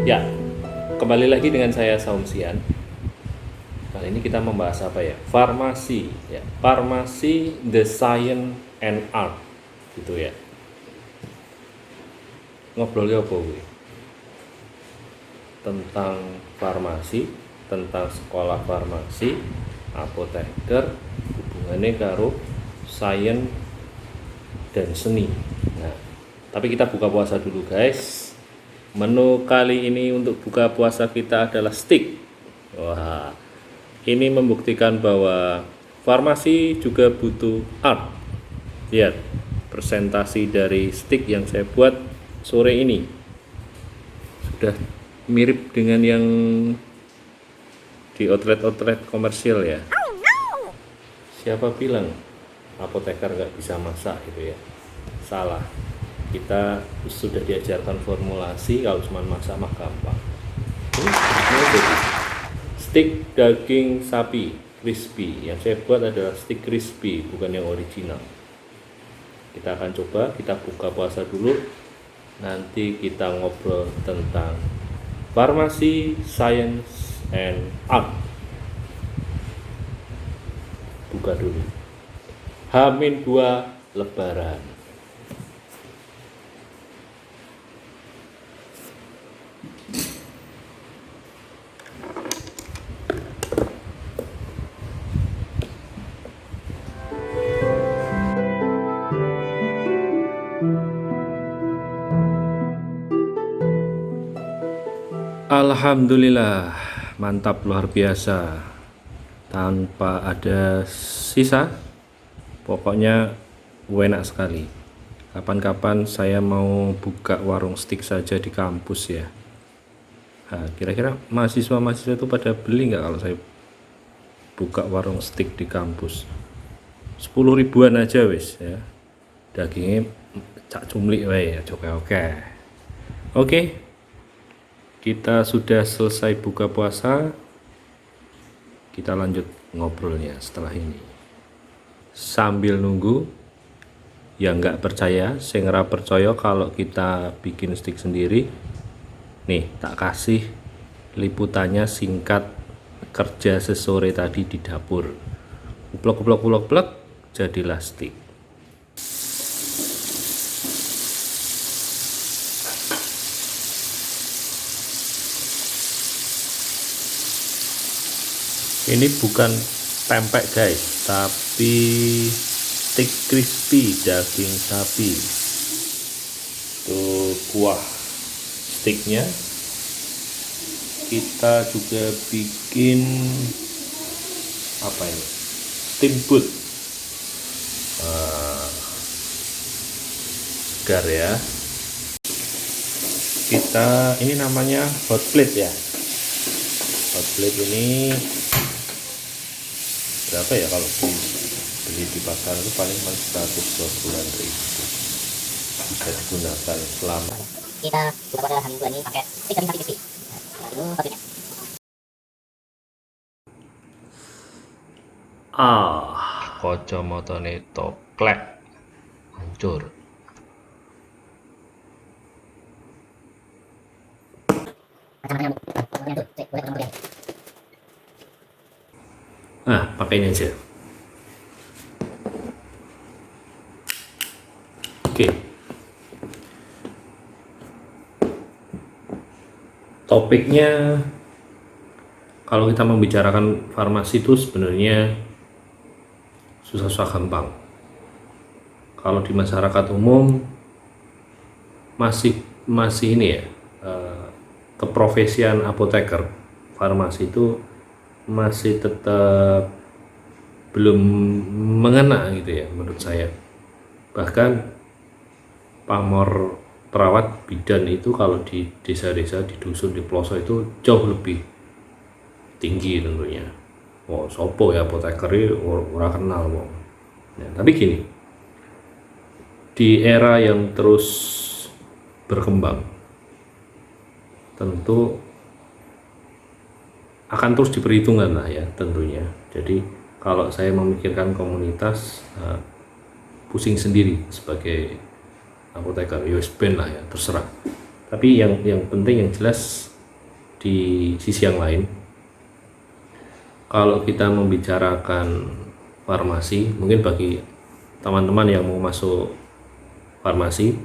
Ya, kembali lagi dengan saya Saum Sian. Kali ini kita membahas apa ya? Farmasi, ya. Farmasi, the science and art, gitu ya. Ngobrolnya apa gue? Tentang farmasi, tentang sekolah farmasi, apoteker, hubungannya karo sains dan seni. Nah, tapi kita buka puasa dulu guys. Menu kali ini untuk buka puasa kita adalah steak. Wah, ini membuktikan bahwa farmasi juga butuh art. Lihat presentasi dari steak yang saya buat sore ini sudah mirip dengan yang di outlet-outlet komersil ya. Siapa bilang apoteker nggak bisa masak gitu ya? Salah. Kita sudah diajarkan formulasi, kalau cuma masak mah gampang. Ini jadi steak daging sapi crispy. Yang saya buat adalah steak crispy, bukan yang original. Kita akan coba, kita buka puasa dulu. Nanti kita ngobrol tentang farmasi, science, and art. Buka dulu. H-2 Lebaran. Alhamdulillah, mantap luar biasa. Tanpa ada sisa, pokoknya enak sekali. Kapan-kapan saya mau buka warung steak saja di kampus ya. Nah, kira-kira mahasiswa-mahasiswa itu pada beli nggak kalau saya buka warung steak di kampus? 10 ribuan aja wis ya. Dagingnya cak cumlik wae ya, oke. Oke. Kita sudah selesai buka puasa. Kita lanjut ngobrolnya setelah ini. Sambil nunggu, yang nggak percaya, saya nggak percaya kalau kita bikin steak sendiri. Nih, tak kasih liputannya singkat kerja sesore tadi di dapur. Uplek, jadilah steak. Ini bukan pempek guys, tapi steak crispy daging sapi. Tuh kuah steaknya. Kita juga bikin apa ini? Steamboat. Segar ya. Kita ini namanya hot plate ya. Hot plate ini berapa ya kalau beli di pasar itu paling cuma 120.000 bisa digunakan selama kita buka puasa H-2 ini pakai steak daging sapi crispy. Nah, ini toppingnya. Kacamatane toklek hancur. Kacamatanya tuh, cek, boleh potong ya. Pakai ini aja. Oke. Topiknya kalau kita membicarakan farmasi itu sebenarnya susah-susah gampang. Kalau di masyarakat umum masih ini ya, keprofesian apoteker farmasi itu masih tetap belum mengena gitu ya menurut saya. Bahkan pamor perawat bidan itu kalau di desa-desa, di dusun, di pelosok itu jauh lebih tinggi tentunya. Oh, sopo ya apoteker ora kenal wong. Ya, tapi gini, di era yang terus berkembang, tentu akan terus diperhitungkan lah ya tentunya. Jadi kalau saya memikirkan komunitas, pusing sendiri sebagai apoteker, ben lah ya terserah. Tapi yang penting yang jelas di sisi yang lain, kalau kita membicarakan farmasi, mungkin bagi teman-teman yang mau masuk farmasi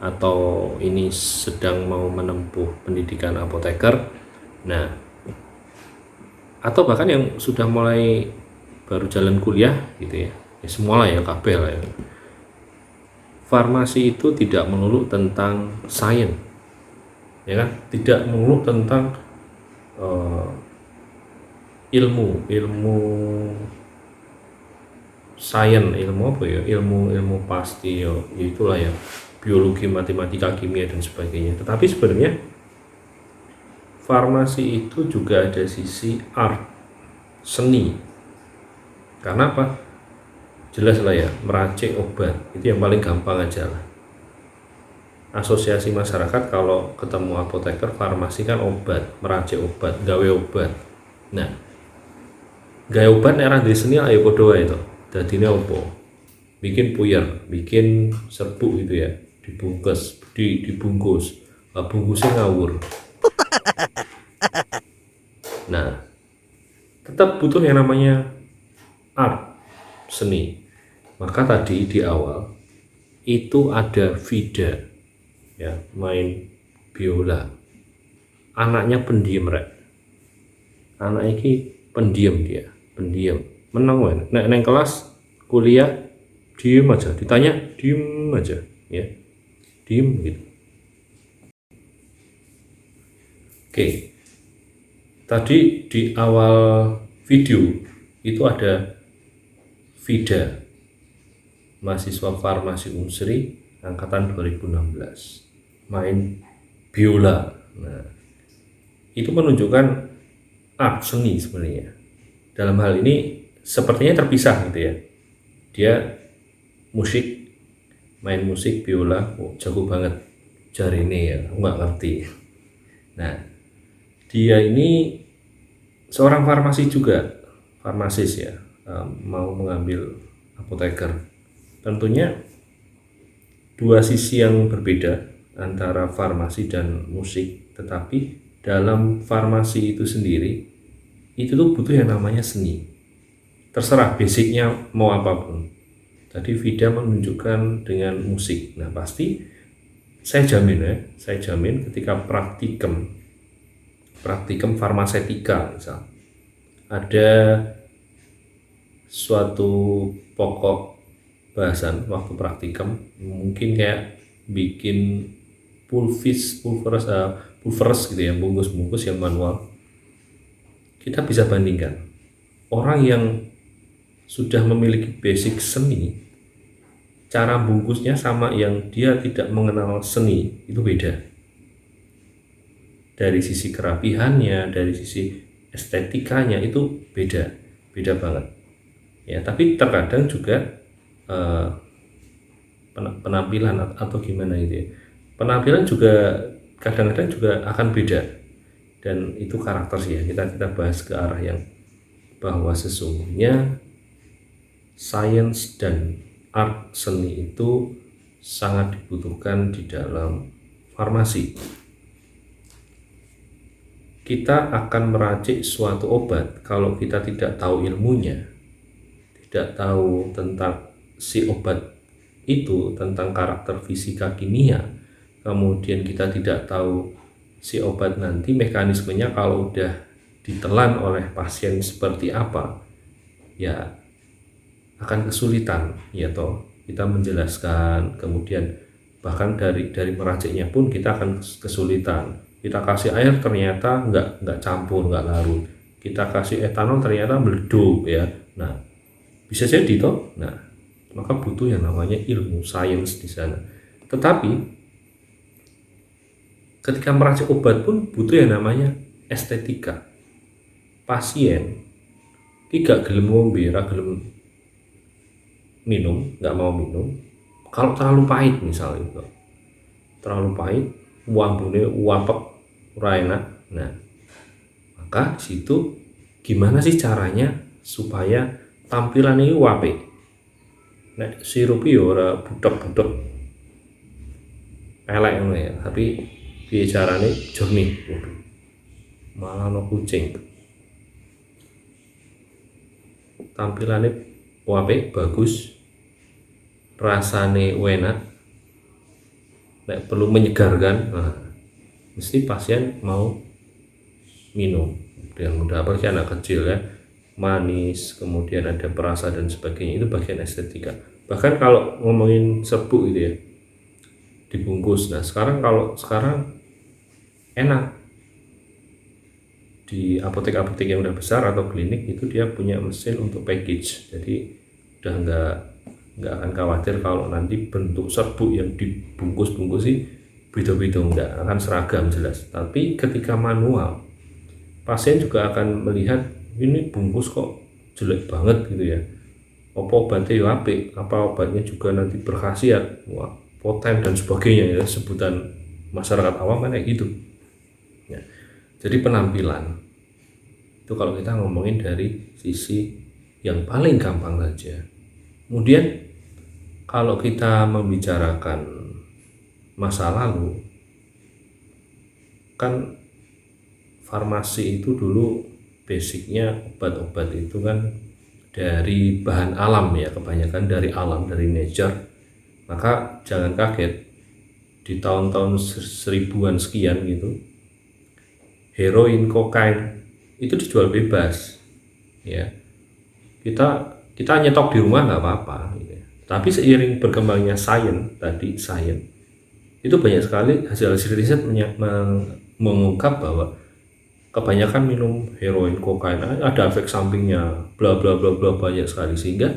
atau ini sedang mau menempuh pendidikan apoteker, nah atau bahkan yang sudah mulai baru jalan kuliah gitu ya, semua lah ya, kabeh lah ya. Farmasi itu tidak melulu tentang sains, ya kan? Tidak melulu tentang ilmu sains, ilmu apa ya, ilmu pasti ya, itulah ya, biologi, matematika, kimia dan sebagainya. Tetapi sebenarnya farmasi itu juga ada sisi art, seni. Karena apa? Jelas lah ya, meracik obat itu yang paling gampang aja lah. Asosiasi masyarakat kalau ketemu apoteker, farmasi kan obat, meracik obat, gawe obat. Nah, gawe obat nek ora duwe seni ayo padha wae to. Dadine opo? Bikin puyer, bikin serbuk gitu ya, dibungkus. Lah bungkusnya ngawur. Nah, tetap butuh yang namanya art, seni. Maka tadi di awal itu ada Vida ya, main biola. Anaknya pendiam rek. Anak ini pendiam, dia pendiam, menang wae. Nek neng kelas kuliah diem aja, ditanya diem aja ya, diem gitu. Oke, tadi di awal video itu ada Vida, mahasiswa farmasi Unsri angkatan 2016, main biola. Nah, itu menunjukkan art, seni sebenarnya. Dalam hal ini sepertinya terpisah gitu ya. Dia musik, main musik biola, jago banget jarine ya, aku nggak ngerti. Nah, dia ini seorang farmasi juga, farmasis ya, mau mengambil apoteker. Tentunya dua sisi yang berbeda antara farmasi dan musik, tetapi dalam farmasi itu sendiri itu tuh butuh yang namanya seni. Terserah basicnya mau apapun. Tadi Vida menunjukkan dengan musik. Nah, pasti saya jamin ketika praktikum farmasetika misal, ada suatu pokok bahasan waktu praktikum, mungkin kayak bikin pulveres gitu ya, bungkus-bungkus yang manual. Kita bisa bandingkan orang yang sudah memiliki basic seni, cara bungkusnya sama yang dia tidak mengenal seni, itu beda. Dari sisi kerapihannya, dari sisi estetikanya itu beda banget. Ya, tapi terkadang juga penampilan atau gimana gitu ya. Penampilan juga kadang-kadang juga akan beda, dan itu karakter sih ya. Kita bahas ke arah yang bahwa sesungguhnya sains dan art, seni itu sangat dibutuhkan di dalam farmasi. Kita akan meracik suatu obat kalau kita tidak tahu ilmunya, tidak tahu tentang si obat itu, tentang karakter fisika kimia, kemudian kita tidak tahu si obat nanti mekanismenya kalau udah ditelan oleh pasien seperti apa, ya akan kesulitan ya toh kita menjelaskan. Kemudian bahkan dari meraciknya pun kita akan kesulitan. Kita kasih air ternyata nggak campur, nggak larut. Kita kasih etanol ternyata meleduk ya. Nah, bisa jadi toh. Nah, maka butuh yang namanya ilmu sains di sana. Tetapi ketika meracik obat pun butuh yang namanya estetika. Pasien tidak gelem ngombe, ra gelem minum, nggak mau minum kalau terlalu pahit misalnya itu, terlalu pahit, wambune wapek, ora enak. Nah, maka di situ gimana sih caranya supaya tampilan ini apik. Nek sirup yo ora butek-butek elek ngono ya, tapi piye carane jernih. malah no kucing. Tampilannya apik, bagus, rasane enak, nek perlu menyegarkan, nah, mesti pasien mau minum dengan mudah, apalagi anak kecil ya, manis, kemudian ada perasa dan sebagainya, itu bagian estetika. Bahkan kalau ngomongin serbuk gitu ya, dibungkus. Nah kalau sekarang enak di apotek-apotek yang udah besar atau klinik itu dia punya mesin untuk package, jadi udah nggak akan khawatir kalau nanti bentuk serbuk yang dibungkus-bungkus sih beda-beda, nggak akan seragam jelas. Tapi ketika manual, pasien juga akan melihat ini bungkus kok jelek banget gitu ya, apa obatnya ya apik, apa obatnya juga nanti berkhasiat, wah poten dan sebagainya ya, sebutan masyarakat awam kan kayak gitu ya. Jadi penampilan itu kalau kita ngomongin dari sisi yang paling gampang saja. Kemudian kalau kita membicarakan masa lalu, kan farmasi itu dulu basicnya obat-obat itu kan dari bahan alam ya, kebanyakan dari alam, dari nature. Maka jangan kaget di tahun-tahun seribuan sekian gitu, heroin, kokain itu dijual bebas ya. Kita nyetok di rumah nggak apa-apa gitu ya. Tapi seiring berkembangnya sains itu banyak sekali hasil riset mengungkap bahwa kebanyakan minum heroin, kokain ada efek sampingnya, bla bla bla bla, banyak sekali, sehingga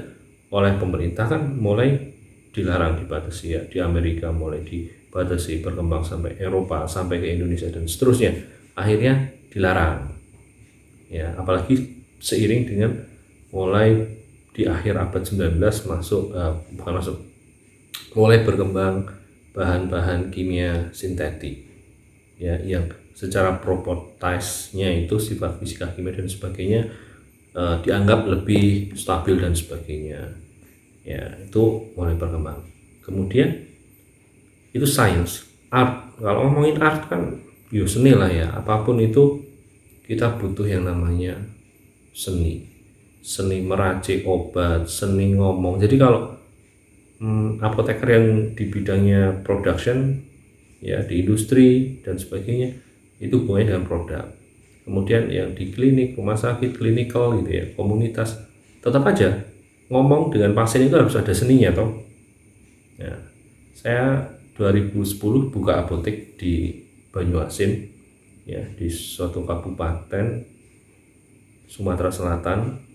oleh pemerintah kan mulai dilarang, dibatasi ya. Di Amerika mulai dibatasi, berkembang sampai Eropa, sampai ke Indonesia dan seterusnya, akhirnya dilarang ya. Apalagi seiring dengan mulai di akhir abad 19 mulai berkembang bahan-bahan kimia sintetik ya, yang secara propertiesnya itu sifat fisika, kimia dan sebagainya dianggap lebih stabil dan sebagainya ya, itu mulai berkembang. Kemudian itu sains, art. Kalau ngomongin art kan yo seni lah ya, apapun itu kita butuh yang namanya seni meracik obat, seni ngomong. Jadi kalau apoteker yang di bidangnya production ya, di industri dan sebagainya, itu hubungannya dengan produk. Kemudian yang di klinik, rumah sakit, klinikal gitu ya, komunitas, tetap aja ngomong dengan pasien itu harus ada seninya toh ya. Saya 2010 buka apotek di Banyuasin ya, di suatu kabupaten Sumatera Selatan.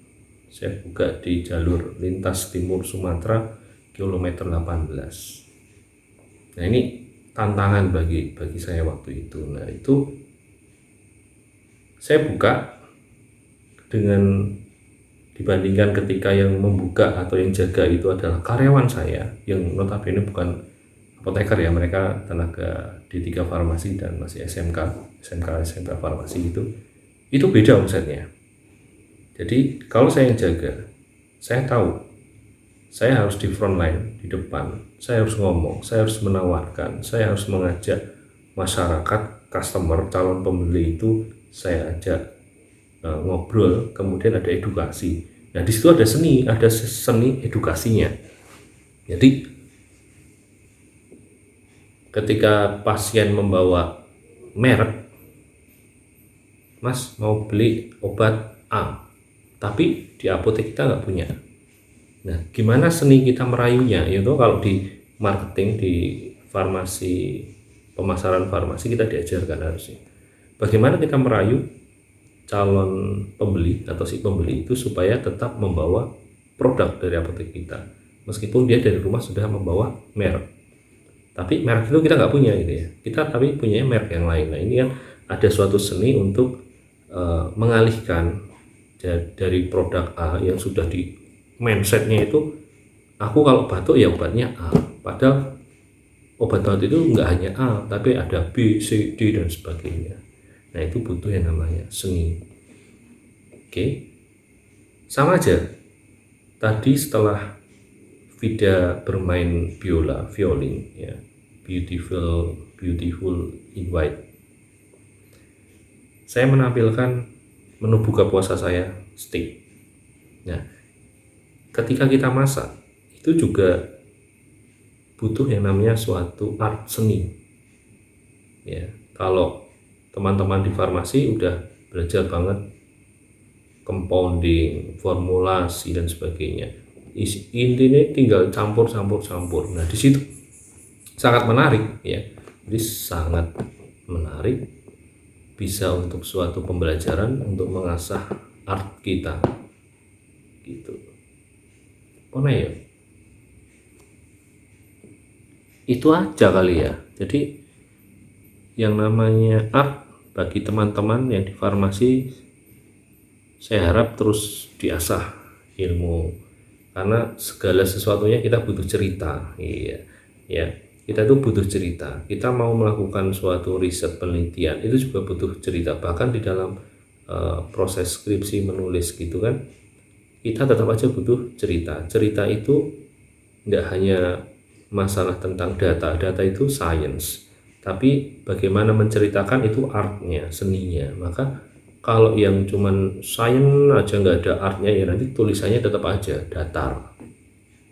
Saya buka di jalur lintas timur Sumatera kilometer 18. Nah ini tantangan bagi saya waktu itu. Nah itu saya buka dengan, dibandingkan ketika yang membuka atau yang jaga itu adalah karyawan saya yang notabene bukan apoteker ya, mereka tenaga D3 farmasi dan masih SMK farmasi itu beda omsetnya. Jadi kalau saya yang jaga, saya tahu saya harus di front line, di depan, saya harus ngomong, saya harus menawarkan, saya harus mengajak masyarakat, customer, calon pembeli itu saya ajak ngobrol, kemudian ada edukasi. Nah di situ ada seni edukasinya. Jadi ketika pasien membawa merek, Mas mau beli obat A, tapi di apotek kita nggak punya. Nah gimana seni kita merayunya? Yaitu kalau di marketing, di farmasi, pemasaran farmasi kita diajarkan harusnya bagaimana kita merayu calon pembeli atau si pembeli itu supaya tetap membawa produk dari apotek kita, meskipun dia dari rumah sudah membawa merek, tapi merek itu kita nggak punya gitu ya, kita tapi punya merek yang lain. Nah ini kan ada suatu seni untuk mengalihkan dari produk A yang sudah di mindsetnya itu aku kalau batuk ya obatnya A, padahal obat batuk itu nggak hanya A tapi ada B, C, D dan sebagainya. Nah itu butuh yang namanya seni. Oke, sama aja tadi setelah Vida bermain violin ya, beautiful in white, saya menampilkan menu buka puasa saya steak. Nah, ketika kita masak itu juga butuh yang namanya suatu art seni. Ya, kalau teman-teman di farmasi udah belajar banget compounding, formulasi dan sebagainya. Intinya tinggal campur. Nah, di situ sangat menarik ya. Jadi sangat menarik, bisa untuk suatu pembelajaran untuk mengasah art kita. Gitu. Mana ya? Itu aja kali ya. Jadi yang namanya art bagi teman-teman yang di farmasi, saya harap terus diasah ilmu, karena segala sesuatunya kita butuh cerita. Iya ya, kita tuh butuh cerita. Kita mau melakukan suatu riset penelitian itu juga butuh cerita. Bahkan di dalam proses skripsi menulis gitu kan, kita tetap aja butuh cerita. Cerita itu nggak hanya masalah tentang data itu science, tapi bagaimana menceritakan itu artnya, seninya. Maka kalau yang cuman science aja nggak ada artnya, ya nanti tulisannya tetap aja datar,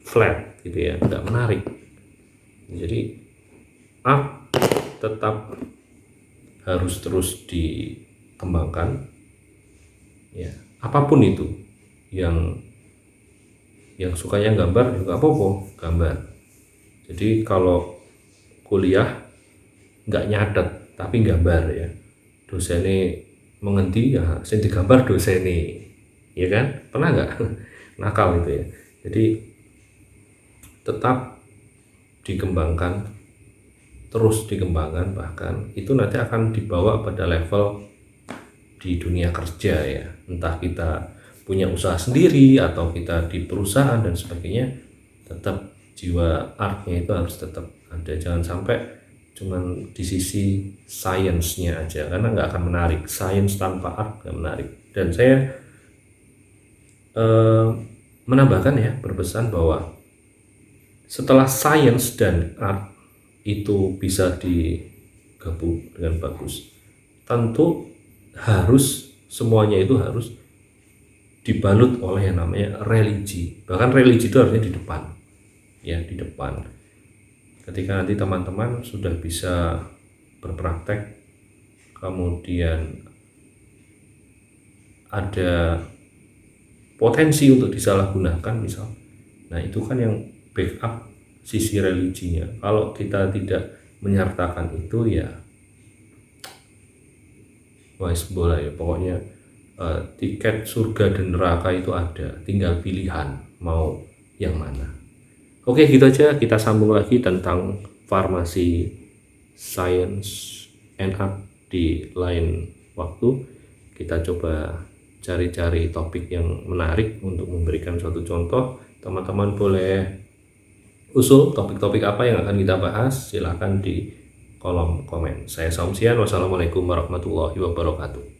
flat gitu ya, nggak menarik. Jadi art tetap harus terus dikembangkan ya, apapun itu. Yang sukanya gambar juga apa-apa gambar. Jadi kalau kuliah nggak nyatet tapi gambar ya, dosennya mengerti ya, sing digambar dosennya, ya kan? Pernah nggak nakal itu ya? Jadi tetap dikembangkan, terus dikembangkan, bahkan itu nanti akan dibawa pada level di dunia kerja ya, entah kita punya usaha sendiri atau kita di perusahaan dan sebagainya, tetap jiwa artnya itu harus tetap ada. Jangan sampai cuman di sisi sainsnya aja, karena nggak akan menarik. Sains tanpa art nggak menarik. Dan saya menambahkan ya, berpesan bahwa setelah sains dan art itu bisa digabung dengan bagus, tentu harus semuanya itu harus dibalut oleh yang namanya religi. Bahkan religi itu harusnya di depan ya, di depan. Ketika nanti teman-teman sudah bisa berpraktek, kemudian ada potensi untuk disalahgunakan misal, nah itu kan yang backup sisi religinya. Kalau kita tidak menyertakan itu ya wise bola ya, pokoknya tiket surga dan neraka itu ada, tinggal pilihan mau yang mana. Oke, gitu aja. Kita sambung lagi tentang farmasi, science and art di lain waktu. Kita coba cari-cari topik yang menarik untuk memberikan suatu contoh. Teman-teman boleh usul topik-topik apa yang akan kita bahas, silahkan di kolom komen. Saya Saum Sian, wassalamualaikum warahmatullahi wabarakatuh.